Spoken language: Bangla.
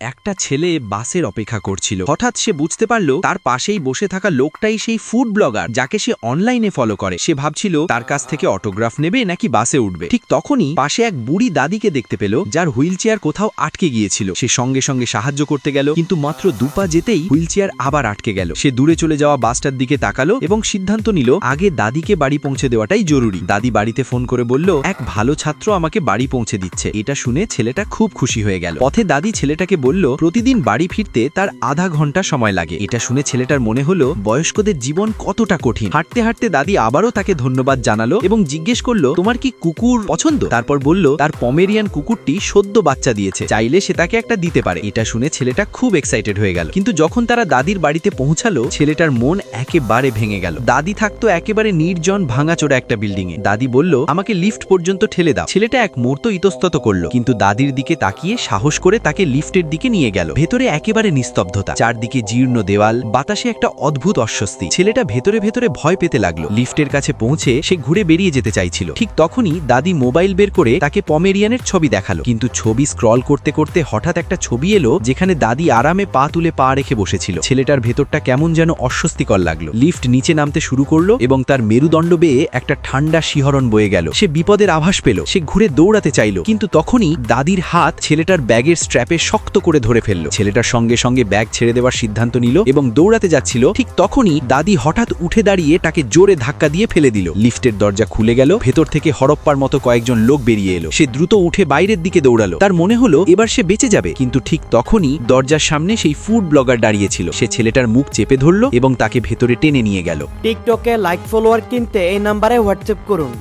একটা ছেলে বাসের অপেক্ষা করছিল। হঠাৎ সে বুঝতে পারল তার পাশেই বসে থাকা লোকটাই সেই ফুড ব্লগার যাকে সে অনলাইনে ফলো করে। সে ভাবছিল তার কাছ থেকে অটোগ্রাফ নেবে নাকি বাসে উঠবে। ঠিক তখনই পাশে এক বুড়ি দাদিকে দেখতে পেল যার হুইল চেয়ার কোথাও আটকে গিয়েছিল। সে সঙ্গে সঙ্গে সাহায্য করতে গেল, কিন্তু মাত্র দুপা যেতেই হুইল চেয়ার আবার আটকে গেল। সে দূরে চলে যাওয়া বাসটার দিকে তাকালো এবং সিদ্ধান্ত নিল আগে দাদিকে বাড়ি পৌঁছে দেওয়াটাই জরুরি। দাদি বাড়িতে ফোন করে বলল, এক ভালো ছাত্র আমাকে বাড়ি পৌঁছে দিচ্ছে। এটা শুনে ছেলেটা খুব খুশি হয়ে গেল। পথে দাদি ছেলেটাকে বলল প্রতিদিন বাড়ি ফিরতে তার আধা ঘন্টা সময় লাগে। এটা শুনে ছেলেটার মনে হলো বয়স্কদের জীবন কতটা কঠিন। হাঁটতে হাঁটতে দাদি আবারও তাকে ধন্যবাদ জানালো এবং জিজ্ঞেস করলো, তোমার কি কুকুর পছন্দ? তারপর বলল তার পমেরিয়ান কুকুরটি সদ্য বাচ্চা দিয়েছে, চাইলে সে তাকে একটা দিতে পারে। এটা শুনে ছেলেটা খুব এক্সাইটেড হয়ে গেল। কিন্তু যখন তারা দাদির বাড়িতে পৌঁছালো ছেলেটার মন একেবারে ভেঙে গেল। দাদি থাকতো একেবারে নির্জন ভাঙাচোরা একটা বিল্ডিং এ। দাদি বলল, আমাকে লিফট পর্যন্ত ঠেলে দাও। ছেলেটা এক মুহূর্ত ইতস্তত করলো, কিন্তু দাদির দিকে তাকিয়ে সাহস করে তাকে লিফটের দিকে নিয়ে গেল। ভেতরে একেবারে নিস্তব্ধতা, চারদিকে জীর্ণ দেওয়াল, বাতাসে একটা অদ্ভুত অস্বস্তি। ছেলেটা ভেতরে ভেতরে ভয় পেতে লাগলো। লিফটের কাছে পৌঁছে সে ঘুরে বেরিয়ে যেতে চাইছিল। ঠিক তখনই দাদি মোবাইল বের করে তাকে পমেরিয়ানের ছবি দেখালো, কিন্তু ছবি স্ক্রল করতে করতে হঠাৎ একটা ছবি এলো যেখানে দাদি আরামে পা তুলে পা রেখে বসেছিল। ছেলেটার ভেতরটা কেমন যেন অস্বস্তিকর লাগলো। লিফট নিচে নামতে শুরু করলো এবং তার মেরুদণ্ড বেয়ে একটা ঠান্ডা শিহরণ বয়ে গেল। সে বিপদের আভাস পেল। সে ঘুরে দৌড়াতে চাইল, কিন্তু তখনই দাদির হাত ছেলেটার ব্যাগের স্ট্র্যাপে শক্ত করে ধরে ফেলল। ছেলেটার সঙ্গে সঙ্গে ব্যাগ ছেড়ে দেওয়ার সিদ্ধান্ত নিল এবং দৌড়াতে যাচ্ছিল। ঠিক তখনই দাদি হঠাৎ উঠে দাঁড়িয়ে তাকে জোরে ধাক্কা দিয়ে ফেলে দিল। লিফটের দরজা খুলে গেল। ভেতর থেকে হরপ্পার মতো কয়েকজন লোক বেরিয়ে এলো। সে দ্রুত উঠে বাইরের দিকে দৌড়ালো। তার মনে হলো এবার সে বেঁচে যাবে, কিন্তু ঠিক তখনই দরজার সামনে সেই ফুড ব্লগার দাঁড়িয়েছিল। সে ছেলেটার মুখ চেপে ধরল এবং তাকে ভেতরে টেনে নিয়ে গেল। টিকটকে লাইক ফলোয়ার কিনতে এই নাম্বারে হোয়াটসঅ্যাপ করুন।